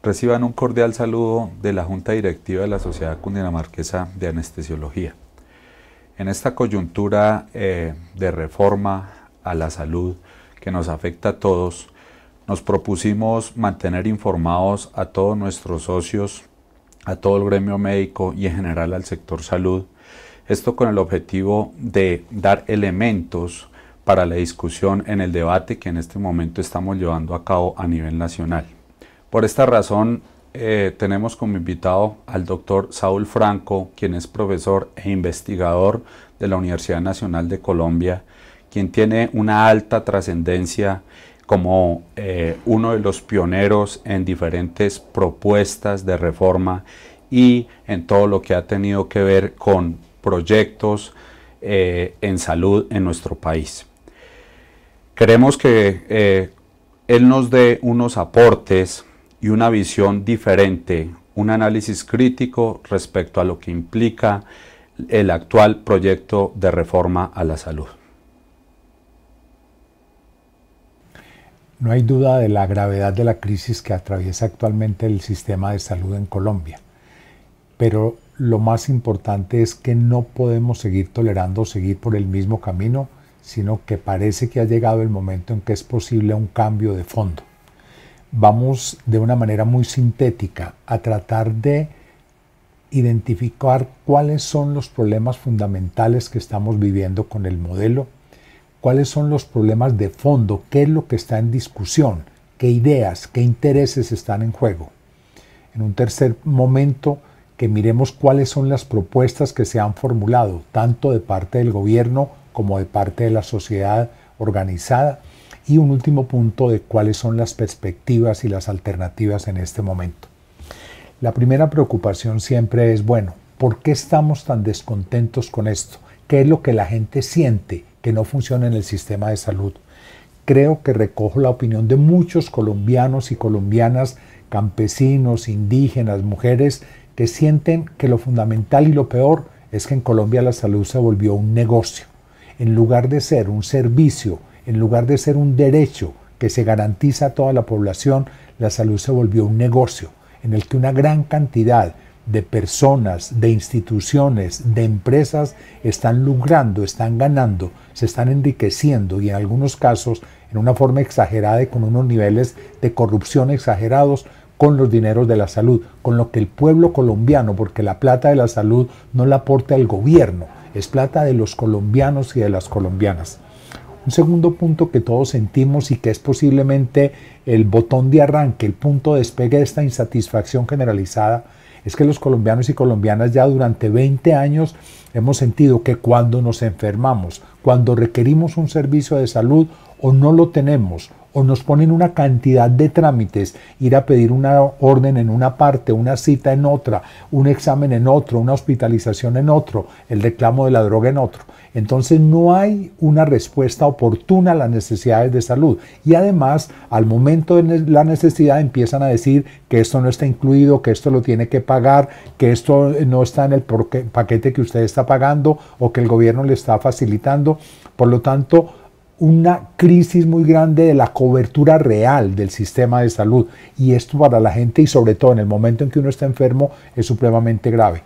Reciban un cordial saludo de la Junta Directiva de la Sociedad Cundinamarquesa de Anestesiología. En esta coyuntura de reforma a la salud que nos afecta a todos, nos propusimos mantener informados a todos nuestros socios, a todo el gremio médico y en general al sector salud. Esto con el objetivo de dar elementos para la discusión en el debate que en este momento estamos llevando a cabo a nivel nacional. Por esta razón, tenemos como invitado al doctor Saúl Franco, quien es profesor e investigador de la Universidad Nacional de Colombia, quien tiene una alta trascendencia como uno de los pioneros en diferentes propuestas de reforma y en todo lo que ha tenido que ver con proyectos en salud en nuestro país. Queremos que él nos dé unos aportes y una visión diferente, un análisis crítico respecto a lo que implica el actual proyecto de reforma a la salud. No hay duda de la gravedad de la crisis que atraviesa actualmente el sistema de salud en Colombia, pero lo más importante es que no podemos seguir tolerando seguir por el mismo camino, sino que parece que ha llegado el momento en que es posible un cambio de fondo. Vamos de una manera muy sintética a tratar de identificar cuáles son los problemas fundamentales que estamos viviendo con el modelo, cuáles son los problemas de fondo, qué es lo que está en discusión, qué ideas, qué intereses están en juego. En un tercer momento, que miremos cuáles son las propuestas que se han formulado, tanto de parte del gobierno como de parte de la sociedad organizada, y un último punto de cuáles son las perspectivas y las alternativas en este momento. La primera preocupación siempre es, bueno, ¿por qué estamos tan descontentos con esto? ¿Qué es lo que la gente siente que no funciona en el sistema de salud? Creo que recojo la opinión de muchos colombianos y colombianas, campesinos, indígenas, mujeres, que sienten que lo fundamental y lo peor es que en Colombia la salud se volvió un negocio. En lugar de ser un servicio, en lugar de ser un derecho que se garantiza a toda la población, la salud se volvió un negocio en el que una gran cantidad de personas, de instituciones, de empresas están lucrando, están ganando, se están enriqueciendo y en algunos casos en una forma exagerada y con unos niveles de corrupción exagerados con los dineros de la salud, con lo que el pueblo colombiano, porque la plata de la salud no la aporta el gobierno, es plata de los colombianos y de las colombianas. Un segundo punto que todos sentimos y que es posiblemente el botón de arranque, el punto de despegue de esta insatisfacción generalizada, es que los colombianos y colombianas ya durante 20 años hemos sentido que cuando nos enfermamos, cuando requerimos un servicio de salud o no lo tenemos, o nos ponen una cantidad de trámites, ir a pedir una orden en una parte, una cita en otra, un examen en otro, una hospitalización en otro, el reclamo de la droga en otro. Entonces no hay una respuesta oportuna a las necesidades de salud. Y además, al momento de la necesidad empiezan a decir que esto no está incluido, que esto lo tiene que pagar, que esto no está en el paquete que usted está pagando o que el gobierno le está facilitando. Por lo tanto, una crisis muy grande de la cobertura real del sistema de salud, y esto para la gente y sobre todo en el momento en que uno está enfermo es supremamente grave.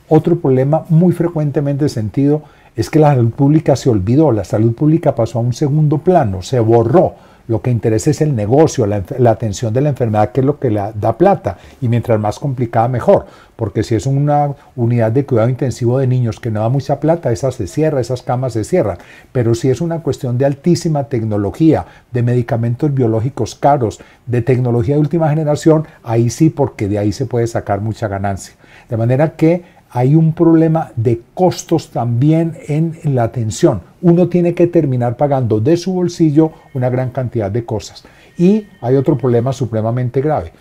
Otro problema muy frecuentemente sentido es que la salud pública se olvidó, la salud pública pasó a un segundo plano, se borró. Lo que interesa es el negocio, la atención de la enfermedad, que es lo que le da plata, y mientras más complicada mejor, porque si es una unidad de cuidado intensivo de niños que no da mucha plata, esa se cierra, esas camas se cierran, pero si es una cuestión de altísima tecnología, de medicamentos biológicos caros, de tecnología de última generación, ahí sí, porque de ahí se puede sacar mucha ganancia. De manera que hay un problema de costos también en la atención. Uno tiene que terminar pagando de su bolsillo una gran cantidad de cosas. Y hay otro problema supremamente grave.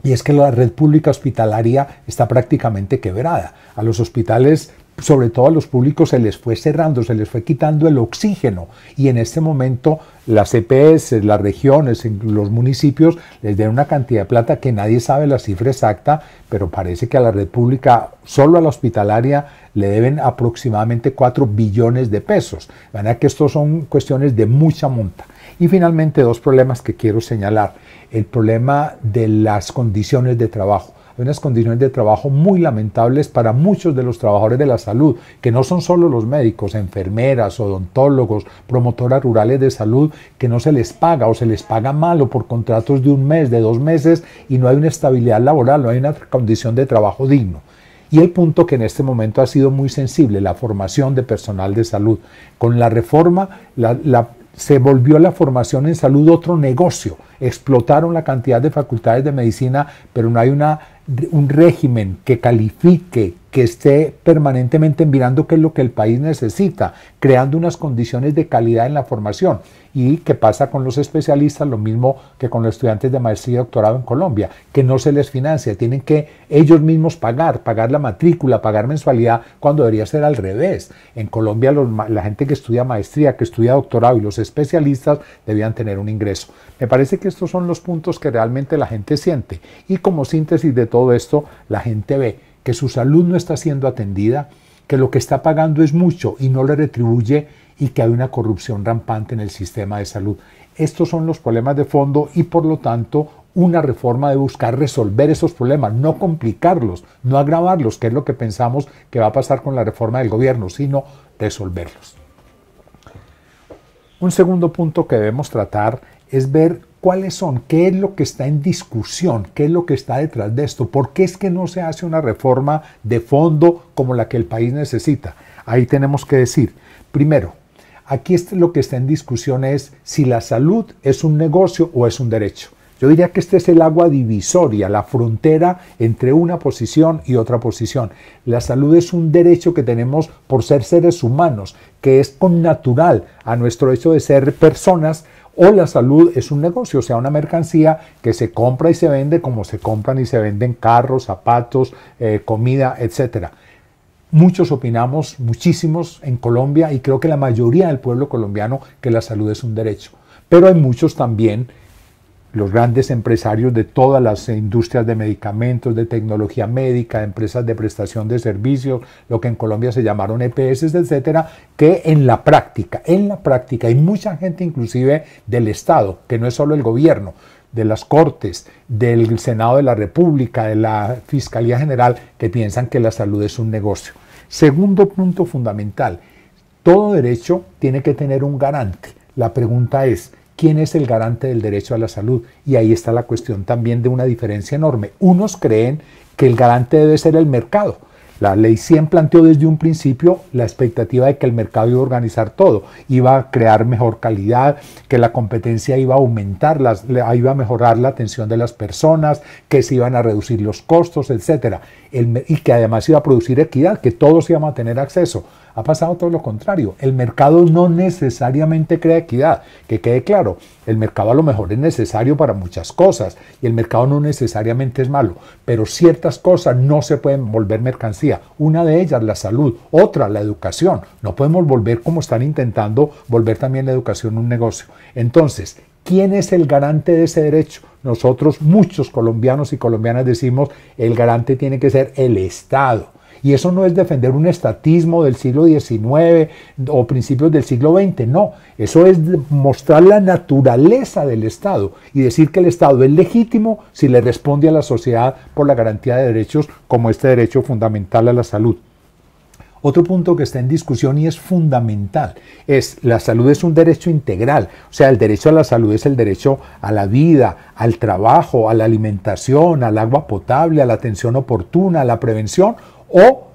Y es que la red pública hospitalaria está prácticamente quebrada. A los hospitales, sobre todo a los públicos, se les fue cerrando, se les fue quitando el oxígeno. Y en este momento las EPS, las regiones, los municipios les den una cantidad de plata que nadie sabe la cifra exacta, pero parece que a la red pública, solo a la hospitalaria, le deben aproximadamente 4 billones de pesos. De manera que estos son cuestiones de mucha monta. Y finalmente, dos problemas que quiero señalar. El problema de las condiciones de trabajo. Hay unas condiciones de trabajo muy lamentables para muchos de los trabajadores de la salud, que no son solo los médicos, enfermeras, odontólogos, promotoras rurales de salud, que no se les paga o se les paga mal o por contratos de 1 mes, de 2 meses, y no hay una estabilidad laboral, no hay una condición de trabajo digno. Y el punto que en este momento ha sido muy sensible, la formación de personal de salud. Con la reforma, se volvió la formación en salud otro negocio. Explotaron la cantidad de facultades de medicina, pero no hay un régimen que califique, que esté permanentemente mirando qué es lo que el país necesita, creando unas condiciones de calidad en la formación. ¿Y qué pasa con los especialistas? Lo mismo que con los estudiantes de maestría y doctorado en Colombia, que no se les financia, tienen que ellos mismos pagar la matrícula, pagar mensualidad, cuando debería ser al revés. En Colombia la gente que estudia maestría, que estudia doctorado y los especialistas debían tener un ingreso. Me parece que estos son los puntos que realmente la gente siente. Y como síntesis de todo esto, la gente ve que su salud no está siendo atendida, que lo que está pagando es mucho y no le retribuye, y que hay una corrupción rampante en el sistema de salud. Estos son los problemas de fondo y por lo tanto una reforma debe buscar resolver esos problemas, no complicarlos, no agravarlos, que es lo que pensamos que va a pasar con la reforma del gobierno, sino resolverlos. Un segundo punto que debemos tratar es ver cuáles son, qué es lo que está en discusión, qué es lo que está detrás de esto, por qué es que no se hace una reforma de fondo como la que el país necesita. Ahí tenemos que decir, primero, aquí lo que está en discusión es si la salud es un negocio o es un derecho. Yo diría que este es el agua divisoria, la frontera entre una posición y otra posición. La salud es un derecho que tenemos por ser seres humanos, que es connatural a nuestro hecho de ser personas, o la salud es un negocio, o sea, una mercancía que se compra y se vende como se compran y se venden carros, zapatos, comida, etc. Muchos opinamos, muchísimos en Colombia, y creo que la mayoría del pueblo colombiano, que la salud es un derecho. Pero hay muchos también, los grandes empresarios de todas las industrias de medicamentos, de tecnología médica, empresas de prestación de servicios, lo que en Colombia se llamaron EPS, etcétera, que en la práctica, hay mucha gente inclusive del Estado, que no es solo el gobierno, de las Cortes, del Senado de la República, de la Fiscalía General, que piensan que la salud es un negocio. Segundo punto fundamental, todo derecho tiene que tener un garante. La pregunta es, ¿quién es el garante del derecho a la salud? Y ahí está la cuestión también de una diferencia enorme. Unos creen que el garante debe ser el mercado. La Ley 100 planteó desde un principio la expectativa de que el mercado iba a organizar todo, iba a crear mejor calidad, que la competencia iba a aumentar, iba a mejorar la atención de las personas, que se iban a reducir los costos, etc. Y que además iba a producir equidad, que todos íbamos a tener acceso. Ha pasado todo lo contrario. El mercado no necesariamente crea equidad. Que quede claro, el mercado a lo mejor es necesario para muchas cosas y el mercado no necesariamente es malo, pero ciertas cosas no se pueden volver mercancía. Una de ellas, la salud. Otra, la educación. No podemos volver, como están intentando, volver también la educación un negocio. Entonces, ¿quién es el garante de ese derecho? Nosotros, muchos colombianos y colombianas, decimos el garante tiene que ser el Estado. Y eso no es defender un estatismo del siglo XIX o principios del siglo XX, no. Eso es mostrar la naturaleza del Estado y decir que el Estado es legítimo si le responde a la sociedad por la garantía de derechos como este derecho fundamental a la salud. Otro punto que está en discusión y es fundamental es la salud es un derecho integral, o sea, el derecho a la salud es el derecho a la vida, al trabajo, a la alimentación, al agua potable, a la atención oportuna, a la prevención, o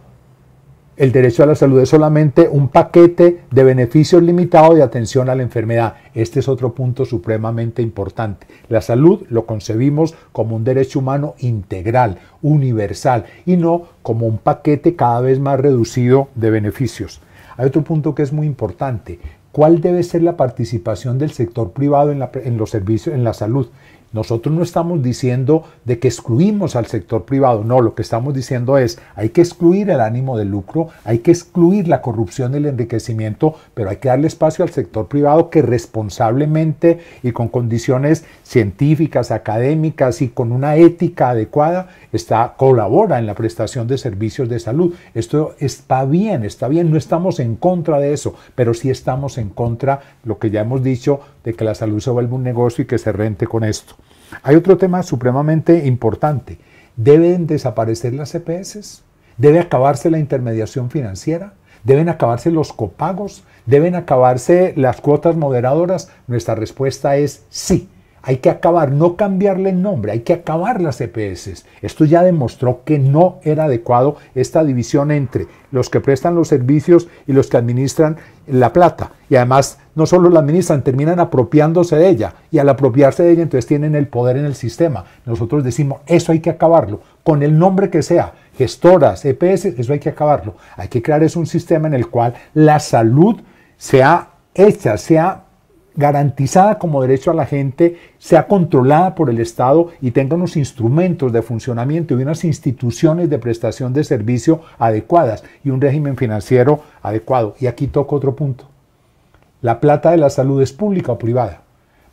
el derecho a la salud es solamente un paquete de beneficios limitados de atención a la enfermedad. Este es otro punto supremamente importante. La salud lo concebimos como un derecho humano integral, universal, y no como un paquete cada vez más reducido de beneficios. Hay otro punto que es muy importante. ¿Cuál debe ser la participación del sector privado en los servicios, en la salud? Nosotros no estamos diciendo de que excluimos al sector privado, no, lo que estamos diciendo es hay que excluir el ánimo de lucro, hay que excluir la corrupción y el enriquecimiento, pero hay que darle espacio al sector privado que responsablemente y con condiciones científicas, académicas y con una ética adecuada colabora en la prestación de servicios de salud. Esto está bien, no estamos en contra de eso, pero sí estamos en contra, lo que ya hemos dicho, de que la salud se vuelva un negocio y que se rente con esto. Hay otro tema supremamente importante. ¿Deben desaparecer las EPS? ¿Debe acabarse la intermediación financiera? ¿Deben acabarse los copagos? ¿Deben acabarse las cuotas moderadoras? Nuestra respuesta es sí. Hay que acabar, no cambiarle el nombre, hay que acabar las EPS. Esto ya demostró que no era adecuado esta división entre los que prestan los servicios y los que administran la plata. Y además, no solo la administran, terminan apropiándose de ella. Y al apropiarse de ella, entonces tienen el poder en el sistema. Nosotros decimos, eso hay que acabarlo, con el nombre que sea. Gestoras, EPS, eso hay que acabarlo. Hay que crear un sistema en el cual la salud sea hecha, sea garantizada como derecho a la gente, sea controlada por el Estado y tenga unos instrumentos de funcionamiento y unas instituciones de prestación de servicio adecuadas y un régimen financiero adecuado. Y aquí toco otro punto. ¿La plata de la salud es pública o privada?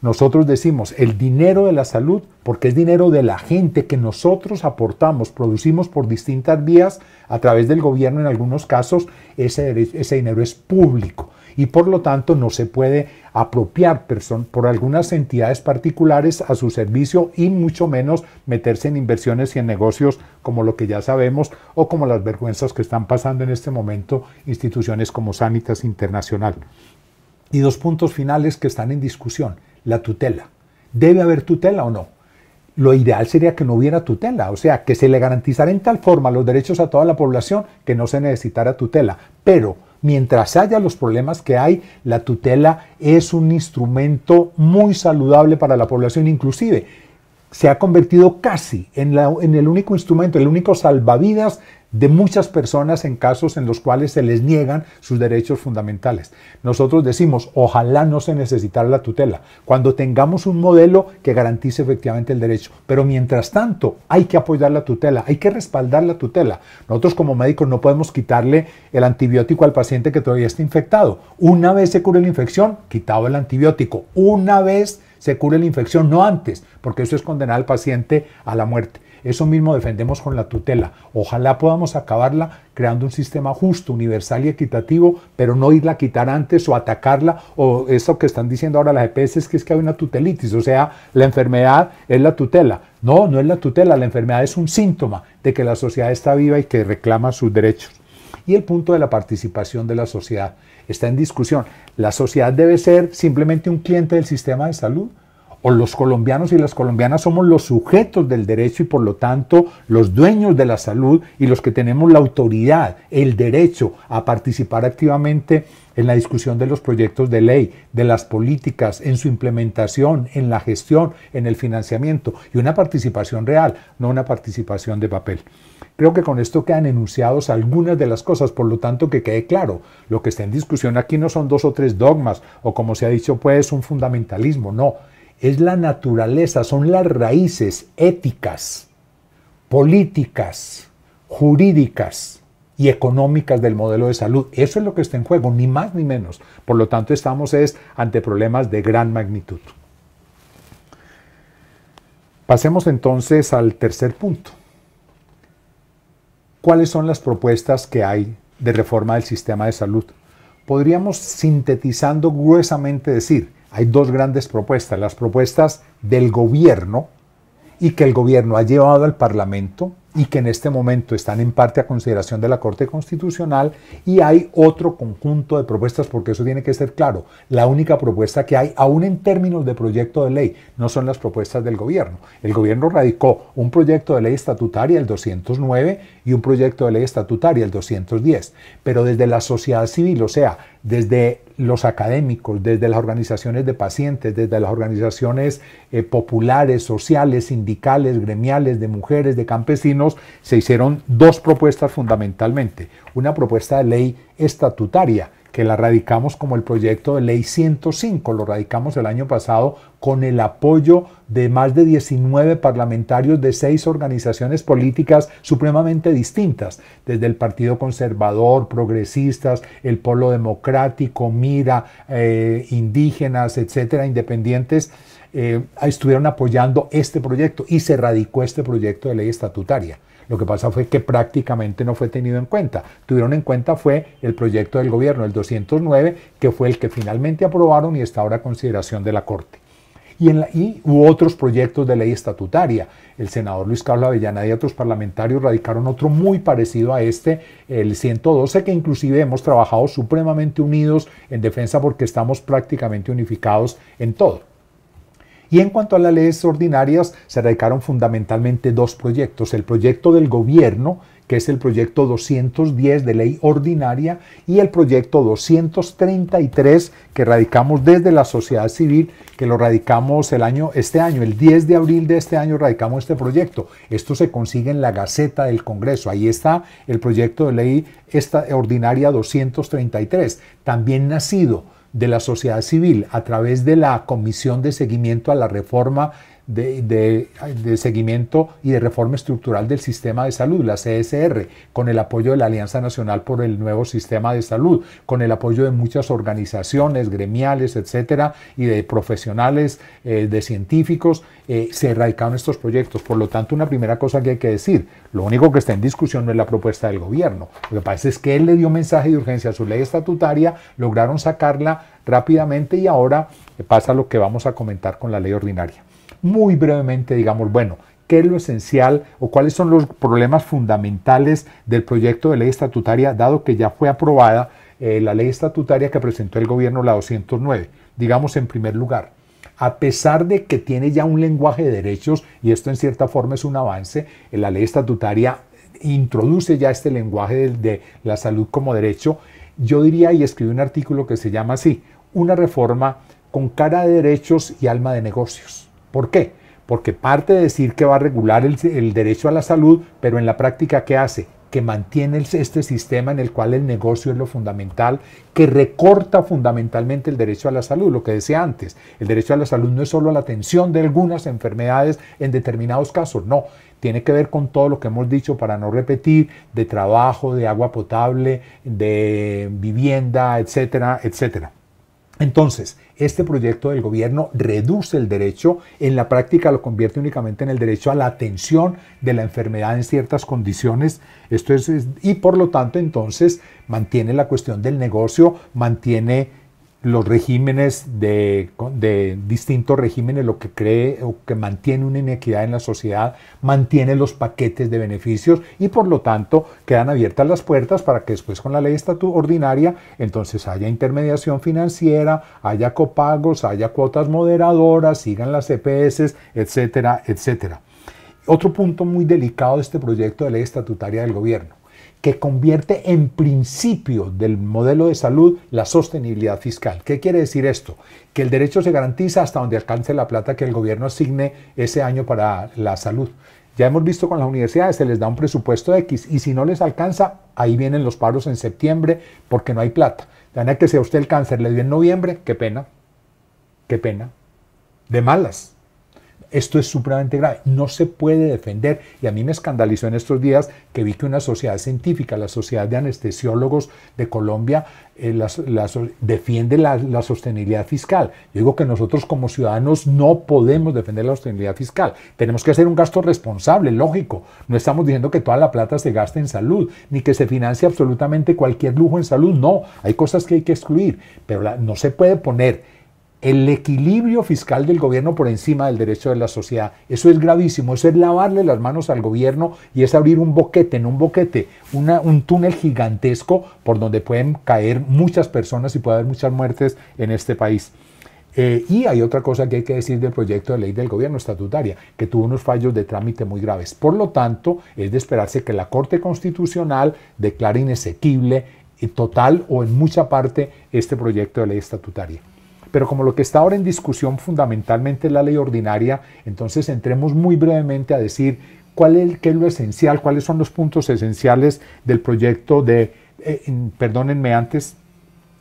Nosotros decimos el dinero de la salud, porque es dinero de la gente que nosotros aportamos, producimos por distintas vías a través del gobierno en algunos casos, ese dinero es público. Y por lo tanto no se puede apropiar por algunas entidades particulares a su servicio y mucho menos meterse en inversiones y en negocios como lo que ya sabemos o como las vergüenzas que están pasando en este momento instituciones como Sanitas Internacional. Y dos puntos finales que están en discusión. La tutela. ¿Debe haber tutela o no? Lo ideal sería que no hubiera tutela, o sea, que se le garantizara en tal forma los derechos a toda la población que no se necesitara tutela. Pero mientras haya los problemas que hay, la tutela es un instrumento muy saludable para la población, inclusive se ha convertido casi en el único instrumento, el único salvavidas de muchas personas en casos en los cuales se les niegan sus derechos fundamentales. Nosotros decimos, ojalá no se necesitara la tutela, cuando tengamos un modelo que garantice efectivamente el derecho. Pero mientras tanto, hay que apoyar la tutela, hay que respaldar la tutela. Nosotros como médicos no podemos quitarle el antibiótico al paciente que todavía está infectado. Una vez se cure la infección, quitado el antibiótico. Una vez se cure la infección, no antes, porque eso es condenar al paciente a la muerte. Eso mismo defendemos con la tutela. Ojalá podamos acabarla creando un sistema justo, universal y equitativo, pero no irla a quitar antes o atacarla, o eso que están diciendo ahora las EPS es que hay una tutelitis, o sea, la enfermedad es la tutela. No, no es la tutela, la enfermedad es un síntoma de que la sociedad está viva y que reclama sus derechos. Y el punto de la participación de la sociedad está en discusión. ¿La sociedad debe ser simplemente un cliente del sistema de salud? ¿O los colombianos y las colombianas somos los sujetos del derecho y por lo tanto los dueños de la salud y los que tenemos la autoridad, el derecho a participar activamente en la discusión de los proyectos de ley, de las políticas, en su implementación, en la gestión, en el financiamiento y una participación real, no una participación de papel? Creo que con esto quedan enunciados algunas de las cosas, por lo tanto que quede claro, lo que está en discusión aquí no son 2 o 3 dogmas o como se ha dicho pues un fundamentalismo, no. Es la naturaleza, son las raíces éticas, políticas, jurídicas y económicas del modelo de salud. Eso es lo que está en juego, ni más ni menos. Por lo tanto, estamos ante problemas de gran magnitud. Pasemos entonces al tercer punto. ¿Cuáles son las propuestas que hay de reforma del sistema de salud? Podríamos, sintetizando gruesamente, decir, hay 2 grandes propuestas, las propuestas del gobierno y que el gobierno ha llevado al Parlamento y que en este momento están en parte a consideración de la Corte Constitucional, y hay otro conjunto de propuestas, porque eso tiene que ser claro, la única propuesta que hay, aún en términos de proyecto de ley, no son las propuestas del gobierno. El gobierno radicó un proyecto de ley estatutaria, el 209, y un proyecto de ley estatutaria, el 210, pero desde la sociedad civil, o sea, desde los académicos, desde las organizaciones de pacientes, desde las organizaciones populares, sociales, sindicales, gremiales, de mujeres, de campesinos, se hicieron 2 propuestas fundamentalmente. Una propuesta de ley estatutaria que la radicamos como el proyecto de ley 105, lo radicamos el año pasado con el apoyo de más de 19 parlamentarios de 6 organizaciones políticas supremamente distintas, desde el Partido Conservador, Progresistas, el Polo Democrático, Mira, indígenas, etcétera, independientes, estuvieron apoyando este proyecto y se radicó este proyecto de ley estatutaria. Lo que pasa fue que prácticamente no fue tenido en cuenta. Tuvieron en cuenta fue el proyecto del gobierno, el 209, que fue el que finalmente aprobaron y está ahora a consideración de la Corte. Y hubo otros proyectos de ley estatutaria. El senador Luis Carlos Avellaneda y otros parlamentarios radicaron otro muy parecido a este, el 112, que inclusive hemos trabajado supremamente unidos en defensa porque estamos prácticamente unificados en todo. Y en cuanto a las leyes ordinarias, se radicaron fundamentalmente 2 proyectos. El proyecto del gobierno, que es el proyecto 210 de ley ordinaria, y el proyecto 233 que radicamos desde la sociedad civil, que lo radicamos este año, el 10 de abril de este año radicamos este proyecto. Esto se consigue en la Gaceta del Congreso. Ahí está el proyecto de ley ordinaria 233, también nacido de la sociedad civil a través de la Comisión de Seguimiento a la Reforma de Seguimiento y de Reforma Estructural del Sistema de Salud, la CSR, con el apoyo de la Alianza Nacional por el Nuevo Sistema de Salud, con el apoyo de muchas organizaciones gremiales, etcétera, y de profesionales, de científicos, se radicaron estos proyectos. Por lo tanto, una primera cosa que hay que decir, lo único que está en discusión no es la propuesta del gobierno. Lo que pasa es que él le dio mensaje de urgencia a su ley estatutaria, lograron sacarla rápidamente y ahora pasa lo que vamos a comentar con la ley ordinaria. Muy brevemente, digamos, bueno, ¿qué es lo esencial o cuáles son los problemas fundamentales del proyecto de ley estatutaria, dado que ya fue aprobada la ley estatutaria que presentó el gobierno, la 209? Digamos, en primer lugar, a pesar de que tiene ya un lenguaje de derechos, y esto en cierta forma es un avance, la ley estatutaria introduce ya este lenguaje de la salud como derecho, yo diría, y escribí un artículo que se llama así, una reforma con cara de derechos y alma de negocios. ¿Por qué? Porque parte de decir que va a regular el derecho a la salud, pero en la práctica, ¿qué hace? Que mantiene este sistema en el cual el negocio es lo fundamental, que recorta fundamentalmente el derecho a la salud, lo que decía antes. El derecho a la salud no es solo la atención de algunas enfermedades en determinados casos, no. Tiene que ver con todo lo que hemos dicho, para no repetir, de trabajo, de agua potable, de vivienda, etcétera, etcétera. Entonces, este proyecto del gobierno reduce el derecho, en la práctica lo convierte únicamente en el derecho a la atención de la enfermedad en ciertas condiciones. Y por lo tanto, entonces, mantiene la cuestión del negocio, mantiene los regímenes de distintos regímenes, lo que cree o que mantiene una inequidad en la sociedad, mantiene los paquetes de beneficios y por lo tanto quedan abiertas las puertas para que después con la ley ordinaria entonces haya intermediación financiera, haya copagos, haya cuotas moderadoras, sigan las EPS, etcétera, etcétera. Otro punto muy delicado de este proyecto de ley estatutaria del gobierno, que convierte en principio del modelo de salud la sostenibilidad fiscal. ¿Qué quiere decir esto? Que el derecho se garantiza hasta donde alcance la plata que el gobierno asigne ese año para la salud. Ya hemos visto con las universidades, se les da un presupuesto X y si no les alcanza, ahí vienen los paros en septiembre porque no hay plata. De manera que si a usted el cáncer le dio en noviembre, qué pena, de malas. Esto es supremamente grave, no se puede defender y a mí me escandalizó en estos días que vi que una sociedad científica, la Sociedad de Anestesiólogos de Colombia, defiende la sostenibilidad fiscal. Yo digo que nosotros como ciudadanos no podemos defender la sostenibilidad fiscal, tenemos que hacer un gasto responsable, lógico, no estamos diciendo que toda la plata se gaste en salud, ni que se financie absolutamente cualquier lujo en salud, no, hay cosas que hay que excluir, pero no se puede poner el equilibrio fiscal del gobierno por encima del derecho de la sociedad. Eso es gravísimo, eso es lavarle las manos al gobierno y es abrir un boquete, un túnel gigantesco por donde pueden caer muchas personas y puede haber muchas muertes en este país. Y hay otra cosa que hay que decir del proyecto de ley del gobierno estatutaria, que tuvo unos fallos de trámite muy graves. Por lo tanto, es de esperarse que la Corte Constitucional declare inexequible, total o en mucha parte este proyecto de ley estatutaria. Pero como lo que está ahora en discusión fundamentalmente es la ley ordinaria, entonces entremos muy brevemente a decir qué es lo esencial, cuáles son los puntos esenciales del proyecto de, perdónenme antes,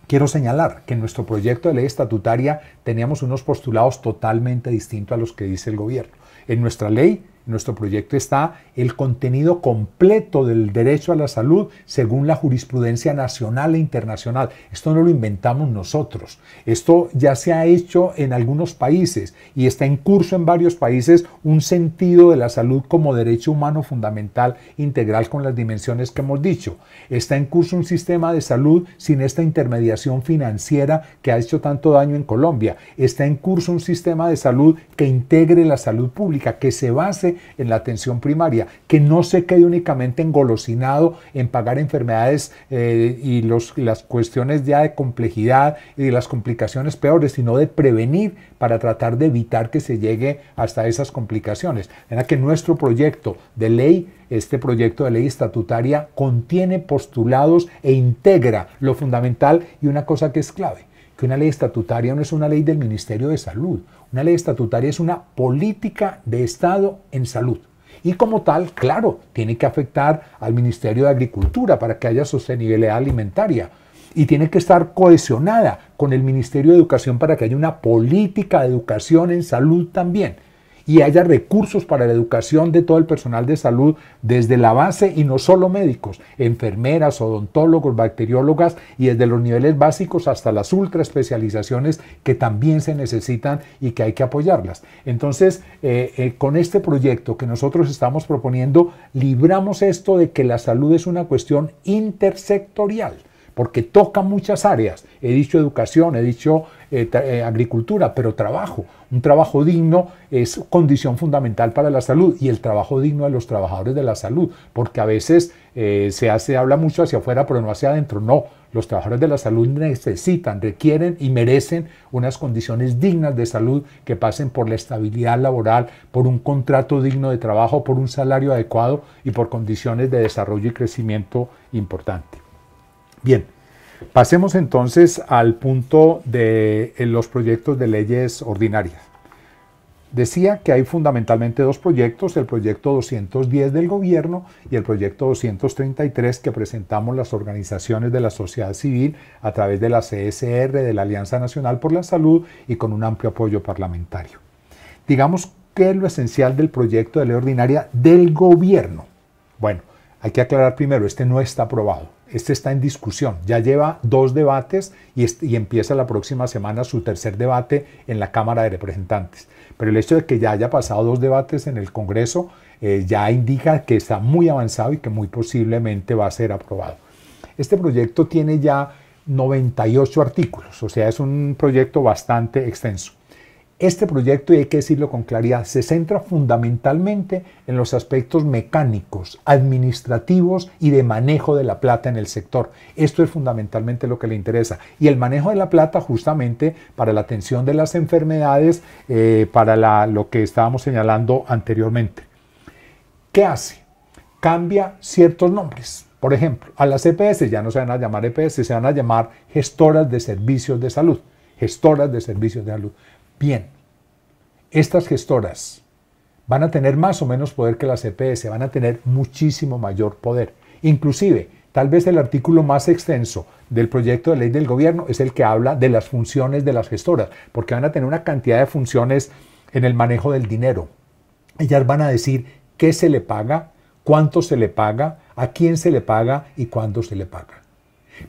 Quiero señalar que en nuestro proyecto de ley estatutaria teníamos unos postulados totalmente distintos a los que dice el gobierno. En nuestra ley, en nuestro proyecto está el contenido completo del derecho a la salud según la jurisprudencia nacional e internacional. Esto no lo inventamos nosotros. Esto ya se ha hecho en algunos países y está en curso en varios países un sentido de la salud como derecho humano fundamental integral con las dimensiones que hemos dicho. Está en curso un sistema de salud sin esta intermediación financiera que ha hecho tanto daño en Colombia. Está en curso un sistema de salud que integre la salud pública, que se base en la atención primaria, que no se quede únicamente engolosinado en pagar enfermedades y las cuestiones ya de complejidad y de las complicaciones peores, sino de prevenir para tratar de evitar que se llegue hasta esas complicaciones. En que nuestro proyecto de ley, este proyecto de ley estatutaria, contiene postulados e integra lo fundamental y una cosa que es clave, que una ley estatutaria no es una ley del Ministerio de Salud. Una ley estatutaria es una política de Estado en salud. Y como tal, claro, tiene que afectar al Ministerio de Agricultura para que haya sostenibilidad alimentaria. Y tiene que estar cohesionada con el Ministerio de Educación para que haya una política de educación en salud también. Y haya recursos para la educación de todo el personal de salud desde la base y no solo médicos, enfermeras, odontólogos, bacteriólogas y desde los niveles básicos hasta las ultraespecializaciones que también se necesitan y que hay que apoyarlas. Entonces, con este proyecto que nosotros estamos proponiendo, libramos esto de que la salud es una cuestión intersectorial, porque toca muchas áreas. He dicho educación, he dicho agricultura, pero trabajo. Un trabajo digno es condición fundamental para la salud y el trabajo digno de los trabajadores de la salud, porque a veces se habla mucho hacia afuera, pero no hacia adentro. No, los trabajadores de la salud necesitan, requieren y merecen unas condiciones dignas de salud que pasen por la estabilidad laboral, por un contrato digno de trabajo, por un salario adecuado y por condiciones de desarrollo y crecimiento importante. Bien, pasemos entonces al punto de los proyectos de leyes ordinarias. Decía que hay fundamentalmente dos proyectos, el proyecto 210 del gobierno y el proyecto 233 que presentamos las organizaciones de la sociedad civil a través de la CSR, de la Alianza Nacional por la Salud y con un amplio apoyo parlamentario. Digamos, ¿qué es lo esencial del proyecto de ley ordinaria del gobierno? Bueno, hay que aclarar primero, este no está aprobado. Este está en discusión, ya lleva 2 debates y empieza la próxima semana su tercer debate en la Cámara de Representantes. Pero el hecho de que ya haya pasado 2 debates en el Congreso ya indica que está muy avanzado y que muy posiblemente va a ser aprobado. Este proyecto tiene ya 98 artículos, o sea, es un proyecto bastante extenso. Este proyecto, y hay que decirlo con claridad, se centra fundamentalmente en los aspectos mecánicos, administrativos y de manejo de la plata en el sector. Esto es fundamentalmente lo que le interesa. Y el manejo de la plata justamente para la atención de las enfermedades, para lo que estábamos señalando anteriormente. ¿Qué hace? Cambia ciertos nombres. Por ejemplo, a las EPS ya no se van a llamar EPS, se van a llamar gestoras de servicios de salud. Gestoras de servicios de salud. Bien, estas gestoras van a tener más o menos poder que las EPS, van a tener muchísimo mayor poder. Inclusive, tal vez el artículo más extenso del proyecto de ley del gobierno es el que habla de las funciones de las gestoras, porque van a tener una cantidad de funciones en el manejo del dinero. Ellas van a decir qué se le paga, cuánto se le paga, a quién se le paga y cuándo se le paga.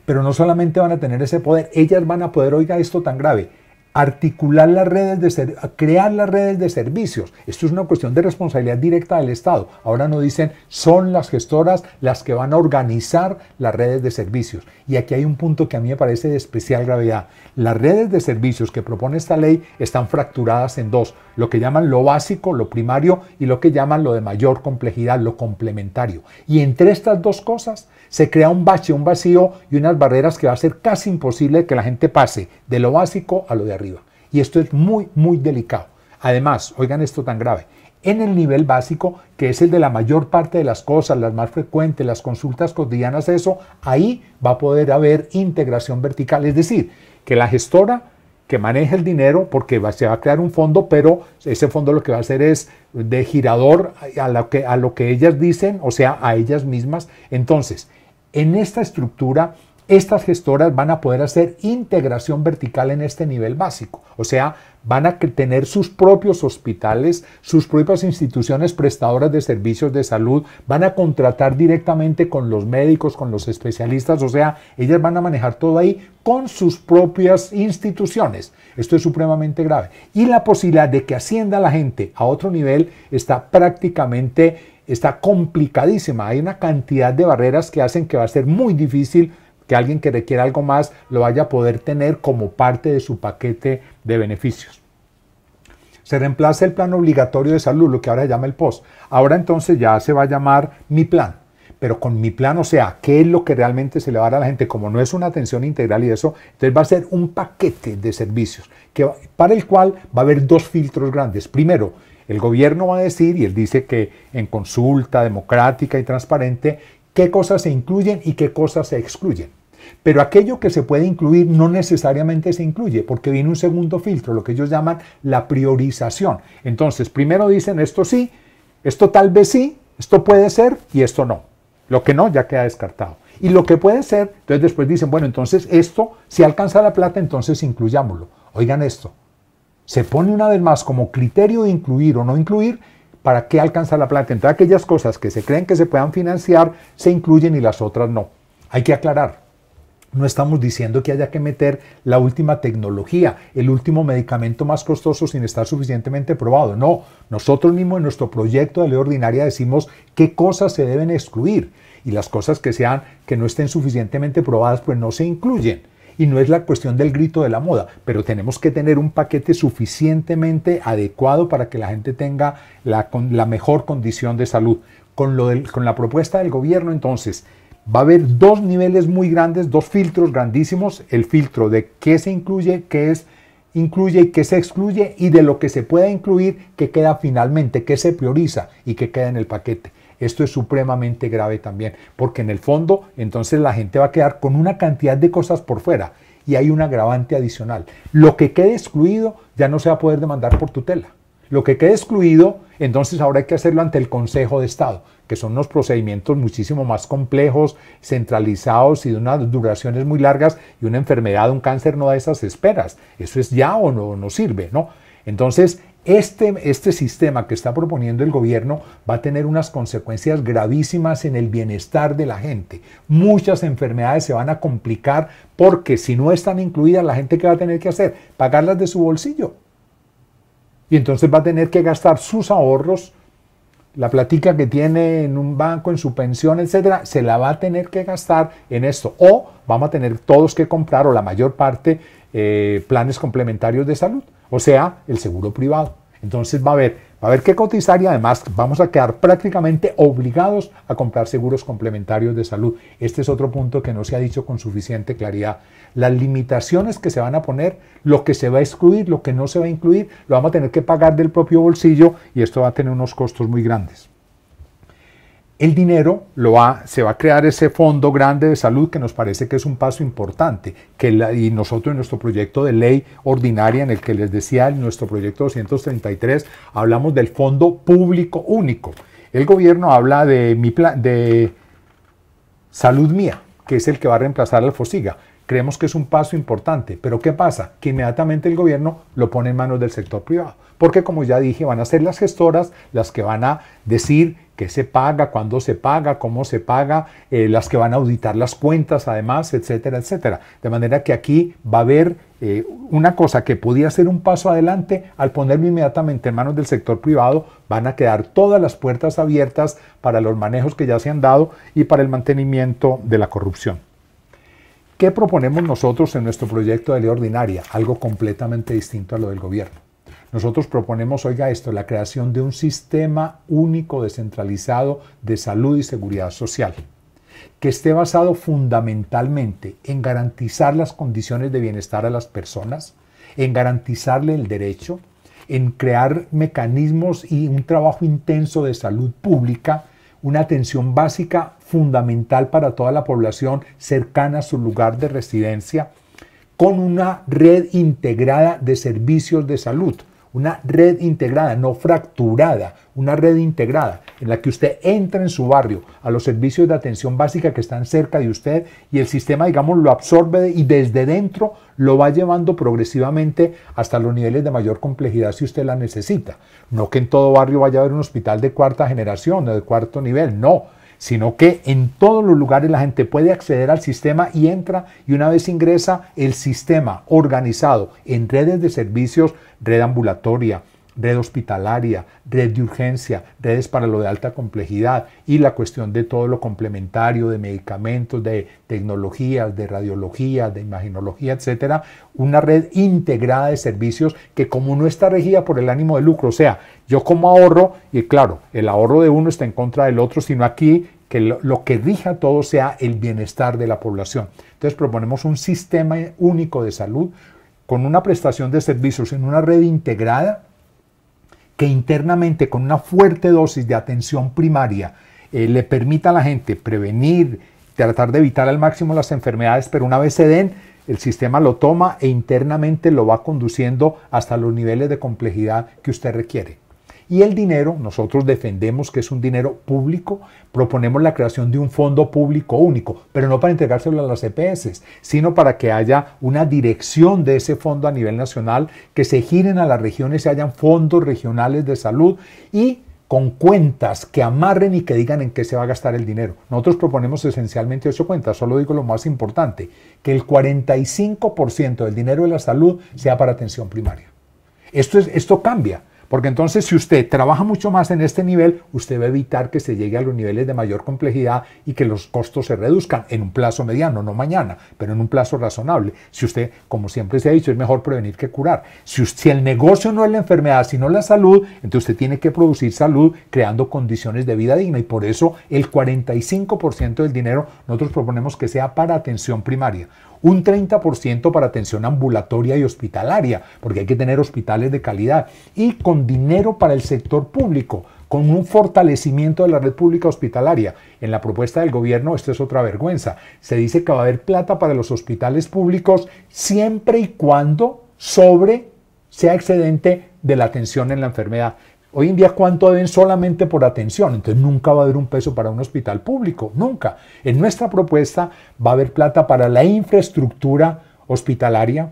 Pero no solamente van a tener ese poder, ellas van a poder, oiga esto tan grave, articular las redes crear las redes de servicios. Esto es una cuestión de responsabilidad directa del Estado. Ahora no dicen, son las gestoras las que van a organizar las redes de servicios. Y aquí hay un punto que a mí me parece de especial gravedad. Las redes de servicios que propone esta ley están fracturadas en 2. Lo que llaman lo básico, lo primario, y lo que llaman lo de mayor complejidad, lo complementario. Y entre estas 2 cosas se crea un bache, un vacío y unas barreras que va a ser casi imposible que la gente pase de lo básico a lo de arriba. Y esto es muy, muy delicado. Además, oigan esto tan grave, en el nivel básico, que es el de la mayor parte de las cosas, las más frecuentes, las consultas cotidianas, eso, ahí va a poder haber integración vertical. Es decir, que la gestora que maneje el dinero, porque se va a crear un fondo, pero ese fondo lo que va a hacer es de girador a lo que ellas dicen, o sea, a ellas mismas. Entonces, en esta estructura Estas gestoras van a poder hacer integración vertical en este nivel básico, o sea, van a tener sus propios hospitales, sus propias instituciones prestadoras de servicios de salud, van a contratar directamente con los médicos, con los especialistas, o sea, ellas van a manejar todo ahí con sus propias instituciones. Esto es supremamente grave. Y la posibilidad de que ascienda la gente a otro nivel está complicadísima. Hay una cantidad de barreras que hacen que va a ser muy difícil que alguien que requiera algo más lo vaya a poder tener como parte de su paquete de beneficios. Se reemplaza el plan obligatorio de salud, lo que ahora se llama el POS. Ahora entonces ya se va a llamar Mi Plan. Pero con Mi Plan, o sea, ¿qué es lo que realmente se le va a dar a la gente? Como no es una atención integral y eso, entonces va a ser un paquete de servicios para el cual va a haber dos filtros grandes. Primero, el gobierno va a decir, y él dice que en consulta democrática y transparente, qué cosas se incluyen y qué cosas se excluyen. Pero aquello que se puede incluir no necesariamente se incluye, porque viene un segundo filtro, lo que ellos llaman la priorización. Entonces, primero dicen esto sí, esto tal vez sí, esto puede ser y esto no. Lo que no ya queda descartado. Y lo que puede ser, entonces después dicen, bueno, entonces esto, si alcanza la plata, entonces incluyámoslo. Oigan esto, se pone una vez más como criterio de incluir o no incluir, ¿para qué alcanza la plata? Entonces aquellas cosas que se creen que se puedan financiar, se incluyen y las otras no. Hay que aclarar. No estamos diciendo que haya que meter la última tecnología, el último medicamento más costoso sin estar suficientemente probado. No, nosotros mismos en nuestro proyecto de ley ordinaria decimos qué cosas se deben excluir y las cosas que no estén suficientemente probadas pues no se incluyen. Y no es la cuestión del grito de la moda, pero tenemos que tener un paquete suficientemente adecuado para que la gente tenga la mejor condición de salud. Con la propuesta del gobierno entonces, va a haber dos niveles muy grandes, dos filtros grandísimos, el filtro de qué se incluye, qué incluye y qué se excluye, y de lo que se pueda incluir, qué queda finalmente, qué se prioriza y qué queda en el paquete. Esto es supremamente grave también, porque en el fondo entonces la gente va a quedar con una cantidad de cosas por fuera y hay un agravante adicional. Lo que quede excluido ya no se va a poder demandar por tutela. Lo que quede excluido, entonces ahora hay que hacerlo ante el Consejo de Estado, que son unos procedimientos muchísimo más complejos, centralizados y de unas duraciones muy largas, y una enfermedad, un cáncer no da esas esperas. Eso es ya o no sirve, ¿no? Entonces, este sistema que está proponiendo el gobierno va a tener unas consecuencias gravísimas en el bienestar de la gente. Muchas enfermedades se van a complicar porque si no están incluidas, la gente ¿qué va a tener que hacer? Pagarlas de su bolsillo. Y entonces va a tener que gastar sus ahorros, la platica que tiene en un banco, en su pensión, etcétera, se la va a tener que gastar en esto. O vamos a tener todos que comprar, o la mayor parte, planes complementarios de salud, o sea, el seguro privado. Entonces va a haber que cotizar y además vamos a quedar prácticamente obligados a comprar seguros complementarios de salud. Este es otro punto que no se ha dicho con suficiente claridad. Las limitaciones que se van a poner, lo que se va a excluir, lo que no se va a incluir, lo vamos a tener que pagar del propio bolsillo y esto va a tener unos costos muy grandes. El dinero se va a crear ese fondo grande de salud que nos parece que es un paso importante, y nosotros en nuestro proyecto de ley ordinaria, en el que les decía, en nuestro proyecto 233, hablamos del fondo público único. El gobierno habla de Salud Mía, que es el que va a reemplazar al FOSIGA. Creemos que es un paso importante, pero ¿qué pasa? Que inmediatamente el gobierno lo pone en manos del sector privado, porque como ya dije, van a ser las gestoras las que van a decir qué se paga, cuándo se paga, cómo se paga, las que van a auditar las cuentas además, etcétera, etcétera. De manera que aquí va a haber una cosa que podía ser un paso adelante, al ponerlo inmediatamente en manos del sector privado, van a quedar todas las puertas abiertas para los manejos que ya se han dado y para el mantenimiento de la corrupción. ¿Qué proponemos nosotros en nuestro proyecto de ley ordinaria? Algo completamente distinto a lo del gobierno. Nosotros proponemos, oiga esto, la creación de un sistema único descentralizado de salud y seguridad social, que esté basado fundamentalmente en garantizar las condiciones de bienestar a las personas, en garantizarle el derecho, en crear mecanismos y un trabajo intenso de salud pública, una atención básica fundamental para toda la población cercana a su lugar de residencia, con una red integrada de servicios de salud, una red integrada, no fracturada, una red integrada en la que usted entra en su barrio a los servicios de atención básica que están cerca de usted y el sistema, digamos, lo absorbe y desde dentro lo va llevando progresivamente hasta los niveles de mayor complejidad si usted la necesita. No que en todo barrio vaya a haber un hospital de cuarta generación o de cuarto nivel, no, sino que en todos los lugares la gente puede acceder al sistema y entra, y una vez ingresa, el sistema organizado en redes de servicios, red ambulatoria, red hospitalaria, red de urgencia, redes para lo de alta complejidad y la cuestión de todo lo complementario, de medicamentos, de tecnologías, de radiología, de imagenología, etcétera, una red integrada de servicios que como no está regida por el ánimo de lucro, o sea, yo como ahorro, y claro, el ahorro de uno está en contra del otro, sino aquí que lo que rija todo sea el bienestar de la población. Entonces proponemos un sistema único de salud con una prestación de servicios en una red integrada que internamente con una fuerte dosis de atención primaria le permita a la gente prevenir, tratar de evitar al máximo las enfermedades, pero una vez se den, el sistema lo toma e internamente lo va conduciendo hasta los niveles de complejidad que usted requiere. Y el dinero, nosotros defendemos que es un dinero público, proponemos la creación de un fondo público único, pero no para entregárselo a las EPS, sino para que haya una dirección de ese fondo a nivel nacional, que se giren a las regiones y hayan fondos regionales de salud y con cuentas que amarren y que digan en qué se va a gastar el dinero. Nosotros proponemos esencialmente 8 cuentas, solo digo lo más importante, que el 45% del dinero de la salud sea para atención primaria. Esto cambia. Porque entonces si usted trabaja mucho más en este nivel, usted va a evitar que se llegue a los niveles de mayor complejidad y que los costos se reduzcan en un plazo mediano, no mañana, pero en un plazo razonable. Si usted, como siempre se ha dicho, es mejor prevenir que curar. Si el negocio no es la enfermedad, sino la salud, entonces usted tiene que producir salud creando condiciones de vida digna y por eso el 45% del dinero nosotros proponemos que sea para atención primaria. Un 30% para atención ambulatoria y hospitalaria, porque hay que tener hospitales de calidad, y con dinero para el sector público, con un fortalecimiento de la red pública hospitalaria. En la propuesta del gobierno, esto es otra vergüenza, se dice que va a haber plata para los hospitales públicos siempre y cuando sea excedente de la atención en la enfermedad. Hoy en día, ¿cuánto deben solamente por atención? Entonces nunca va a haber un peso para un hospital público, nunca. En nuestra propuesta va a haber plata para la infraestructura hospitalaria,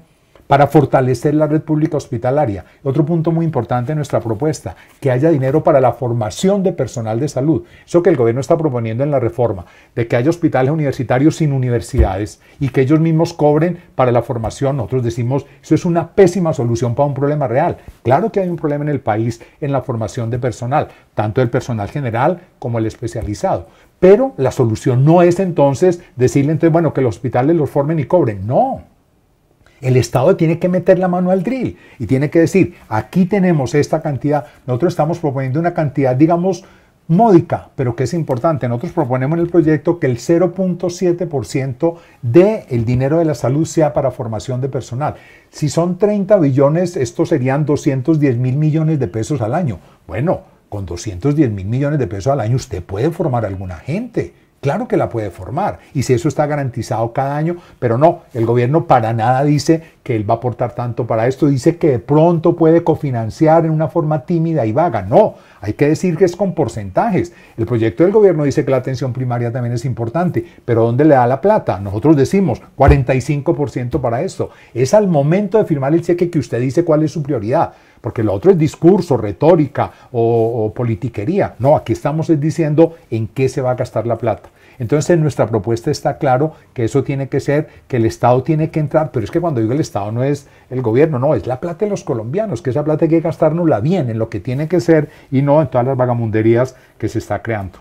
para fortalecer la red pública hospitalaria. Otro punto muy importante en nuestra propuesta, que haya dinero para la formación de personal de salud. Eso que el gobierno está proponiendo en la reforma, de que haya hospitales universitarios sin universidades y que ellos mismos cobren para la formación. Nosotros decimos, eso es una pésima solución para un problema real. Claro que hay un problema en el país en la formación de personal, tanto el personal general como el especializado. Pero la solución no es entonces decirle, entonces, bueno, que los hospitales los formen y cobren. No. El Estado tiene que meter la mano al drill y tiene que decir, aquí tenemos esta cantidad, nosotros estamos proponiendo una cantidad, digamos, módica, pero que es importante. Nosotros proponemos en el proyecto que el 0.7% del dinero de la salud sea para formación de personal. Si son 30 billones, estos serían 210.000 millones de pesos al año. Bueno, con 210.000 millones de pesos al año usted puede formar a alguna gente. Claro que la puede formar, y si eso está garantizado cada año, pero no, el gobierno para nada dice que él va a aportar tanto para esto, dice que de pronto puede cofinanciar en una forma tímida y vaga. No, hay que decir que es con porcentajes. El proyecto del gobierno dice que la atención primaria también es importante, pero ¿dónde le da la plata? Nosotros decimos 45% para esto. Es al momento de firmar el cheque que usted dice cuál es su prioridad. Porque lo otro es discurso, retórica o politiquería. No, aquí estamos diciendo en qué se va a gastar la plata. Entonces en nuestra propuesta está claro que eso tiene que ser, que el Estado tiene que entrar, pero es que cuando digo el Estado no es el gobierno, no, es la plata de los colombianos, que esa plata hay que gastárnosla bien, en lo que tiene que ser y no en todas las vagamunderías que se está creando.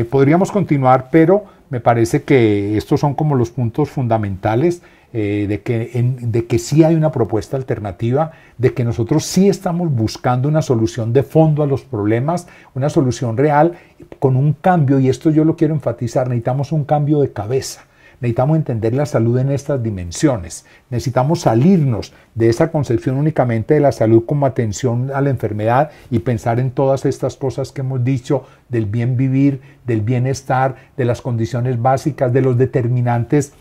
Podríamos continuar, pero me parece que estos son como los puntos fundamentales de que sí hay una propuesta alternativa, de que nosotros sí estamos buscando una solución de fondo a los problemas, una solución real con un cambio, y esto yo lo quiero enfatizar, necesitamos un cambio de cabeza. Necesitamos entender la salud en estas dimensiones. Necesitamos salirnos de esa concepción únicamente de la salud como atención a la enfermedad y pensar en todas estas cosas que hemos dicho, del bien vivir, del bienestar, de las condiciones básicas, de los determinantes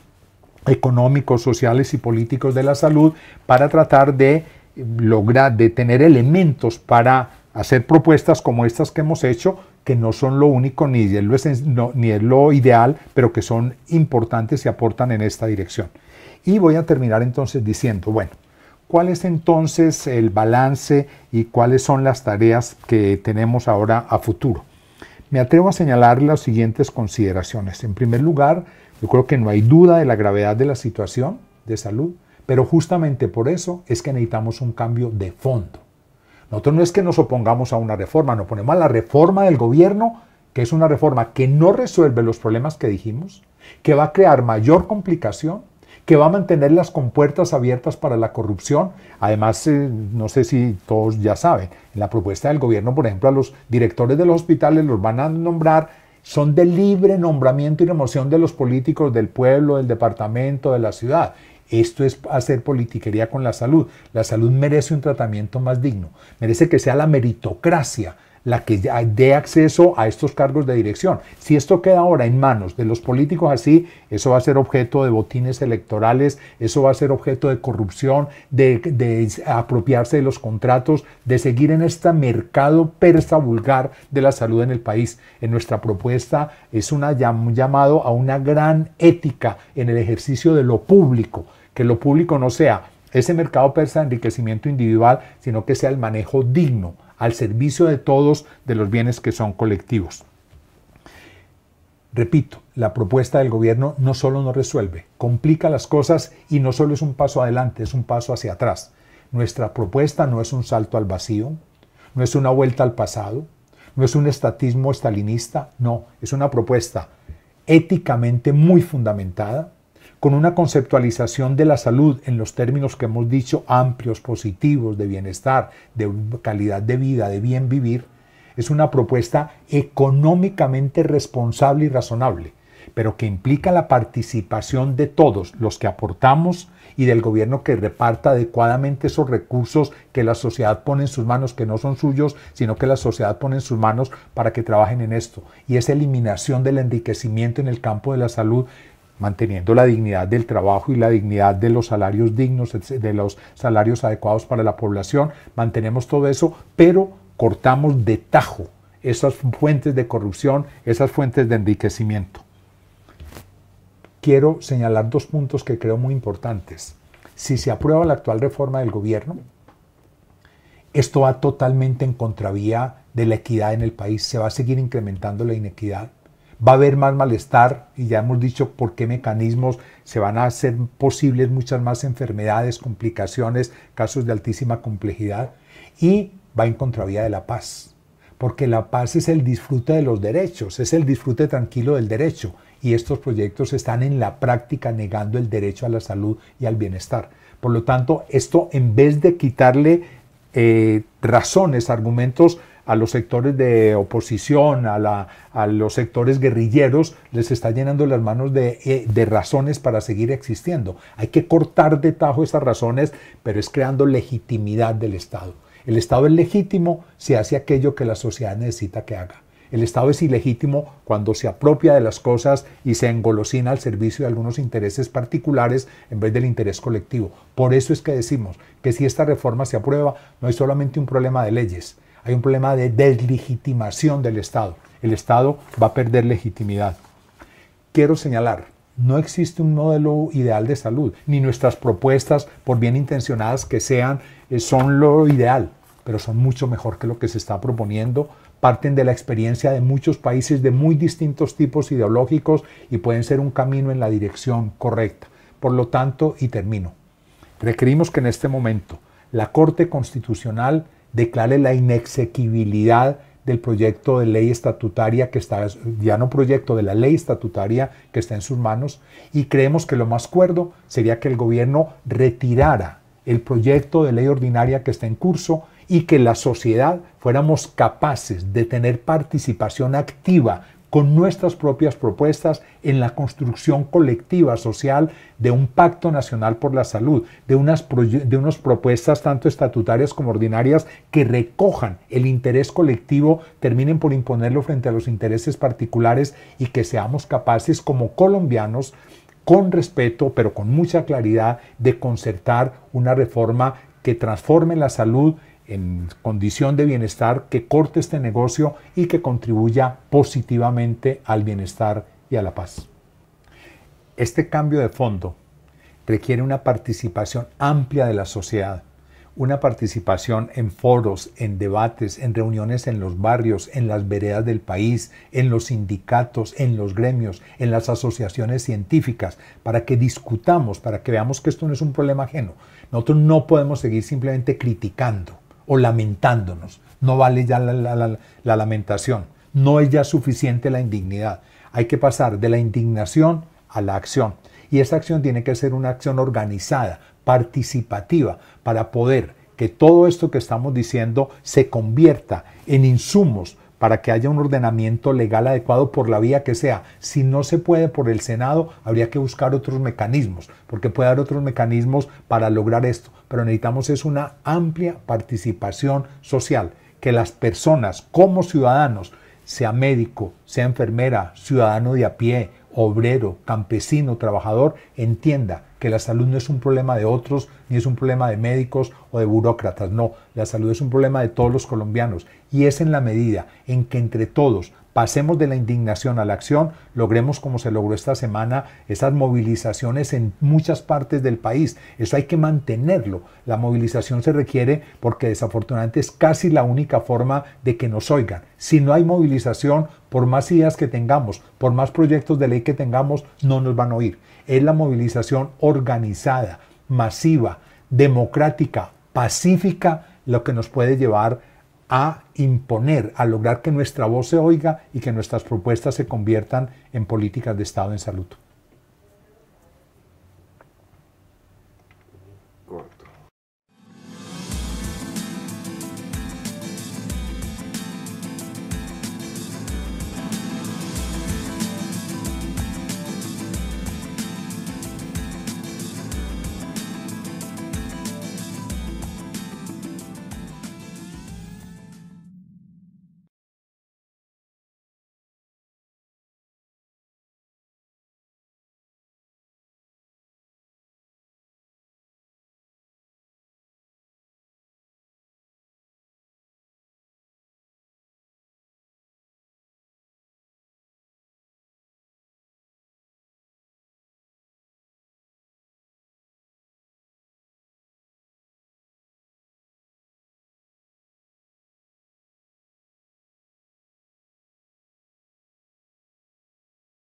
económicos, sociales y políticos de la salud, para tratar de de tener elementos para hacer propuestas como estas que hemos hecho, que no son lo único ni es lo ideal, pero que son importantes y aportan en esta dirección. Y voy a terminar entonces diciendo, bueno, ¿cuál es entonces el balance y cuáles son las tareas que tenemos ahora a futuro? Me atrevo a señalar las siguientes consideraciones. En primer lugar, yo creo que no hay duda de la gravedad de la situación de salud, pero justamente por eso es que necesitamos un cambio de fondo. Nosotros no es que nos opongamos a una reforma, nos ponemos a la reforma del gobierno, que es una reforma que no resuelve los problemas que dijimos, que va a crear mayor complicación, que va a mantener las compuertas abiertas para la corrupción. Además, no sé si todos ya saben, en la propuesta del gobierno, por ejemplo, a los directores de los hospitales los van a nombrar, son de libre nombramiento y remoción de los políticos del pueblo, del departamento, de la ciudad. Esto es hacer politiquería con la salud. La salud merece un tratamiento más digno, merece que sea la meritocracia la que dé acceso a estos cargos de dirección. Si esto queda ahora en manos de los políticos así, eso va a ser objeto de botines electorales, eso va a ser objeto de corrupción, de apropiarse de los contratos, de seguir en este mercado persa vulgar de la salud en el país. En nuestra propuesta es un llamado a una gran ética en el ejercicio de lo público, que lo público no sea ese mercado persa de enriquecimiento individual, sino que sea el manejo digno, al servicio de todos, de los bienes que son colectivos. Repito, la propuesta del gobierno no solo no resuelve, complica las cosas y no solo es un paso adelante, es un paso hacia atrás. Nuestra propuesta no es un salto al vacío, no es una vuelta al pasado, no es un estatismo estalinista, no, es una propuesta éticamente muy fundamentada, con una conceptualización de la salud en los términos que hemos dicho, amplios, positivos, de bienestar, de calidad de vida, de bien vivir. Es una propuesta económicamente responsable y razonable, pero que implica la participación de todos los que aportamos y del gobierno que reparta adecuadamente esos recursos que la sociedad pone en sus manos, que no son suyos, sino que la sociedad pone en sus manos para que trabajen en esto. Y esa eliminación del enriquecimiento en el campo de la salud, manteniendo la dignidad del trabajo y la dignidad de los salarios dignos, de los salarios adecuados para la población, mantenemos todo eso, pero cortamos de tajo esas fuentes de corrupción, esas fuentes de enriquecimiento. Quiero señalar dos puntos que creo muy importantes. Si se aprueba la actual reforma del gobierno, esto va totalmente en contravía de la equidad en el país, se va a seguir incrementando la inequidad. Va a haber más malestar y ya hemos dicho por qué mecanismos se van a hacer posibles muchas más enfermedades, complicaciones, casos de altísima complejidad, y va en contravía de la paz, porque la paz es el disfrute de los derechos, es el disfrute tranquilo del derecho, y estos proyectos están en la práctica negando el derecho a la salud y al bienestar. Por lo tanto, esto, en vez de quitarle razones, argumentos a los sectores de oposición, a los sectores guerrilleros, les está llenando las manos de razones para seguir existiendo. Hay que cortar de tajo esas razones, pero es creando legitimidad del Estado. El Estado es legítimo si hace aquello que la sociedad necesita que haga. El Estado es ilegítimo cuando se apropia de las cosas y se engolosina al servicio de algunos intereses particulares en vez del interés colectivo. Por eso es que decimos que si esta reforma se aprueba, no hay solamente un problema de leyes, hay un problema de deslegitimación del Estado. El Estado va a perder legitimidad. Quiero señalar, no existe un modelo ideal de salud, ni nuestras propuestas, por bien intencionadas que sean, son lo ideal, pero son mucho mejor que lo que se está proponiendo. Parten de la experiencia de muchos países de muy distintos tipos ideológicos y pueden ser un camino en la dirección correcta. Por lo tanto, y termino, requerimos que en este momento la Corte Constitucional declare la inexequibilidad del proyecto de ley estatutaria que está, ya no proyecto de la ley estatutaria que está en sus manos, y creemos que lo más cuerdo sería que el gobierno retirara el proyecto de ley ordinaria que está en curso y que la sociedad fuéramos capaces de tener participación activa con nuestras propias propuestas en la construcción colectiva social de un pacto nacional por la salud, de unas propuestas tanto estatutarias como ordinarias que recojan el interés colectivo, terminen por imponerlo frente a los intereses particulares, y que seamos capaces como colombianos, con respeto pero con mucha claridad, de concertar una reforma que transforme la salud en condición de bienestar, que corte este negocio y que contribuya positivamente al bienestar y a la paz. Este cambio de fondo requiere una participación amplia de la sociedad, una participación en foros, en debates, en reuniones en los barrios, en las veredas del país, en los sindicatos, en los gremios, en las asociaciones científicas, para que discutamos, para que veamos que esto no es un problema ajeno. Nosotros no podemos seguir simplemente criticando o lamentándonos. No vale ya la lamentación. No es ya suficiente la indignidad. Hay que pasar de la indignación a la acción. Y esa acción tiene que ser una acción organizada, participativa, para poder que todo esto que estamos diciendo se convierta en insumos para que haya un ordenamiento legal adecuado por la vía que sea. Si no se puede por el Senado, habría que buscar otros mecanismos, porque puede haber otros mecanismos para lograr esto. Pero necesitamos es una amplia participación social, que las personas como ciudadanos, sea médico, sea enfermera, ciudadano de a pie, obrero, campesino, trabajador, entienda que la salud no es un problema de otros, ni es un problema de médicos o de burócratas. No, la salud es un problema de todos los colombianos. Y es en la medida en que entre todos pasemos de la indignación a la acción, logremos, como se logró esta semana, esas movilizaciones en muchas partes del país. Eso hay que mantenerlo. La movilización se requiere porque desafortunadamente es casi la única forma de que nos oigan. Si no hay movilización, por más ideas que tengamos, por más proyectos de ley que tengamos, no nos van a oír. Es la movilización organizada, masiva, democrática, pacífica, lo que nos puede llevar a imponer, a lograr que nuestra voz se oiga y que nuestras propuestas se conviertan en políticas de Estado en salud.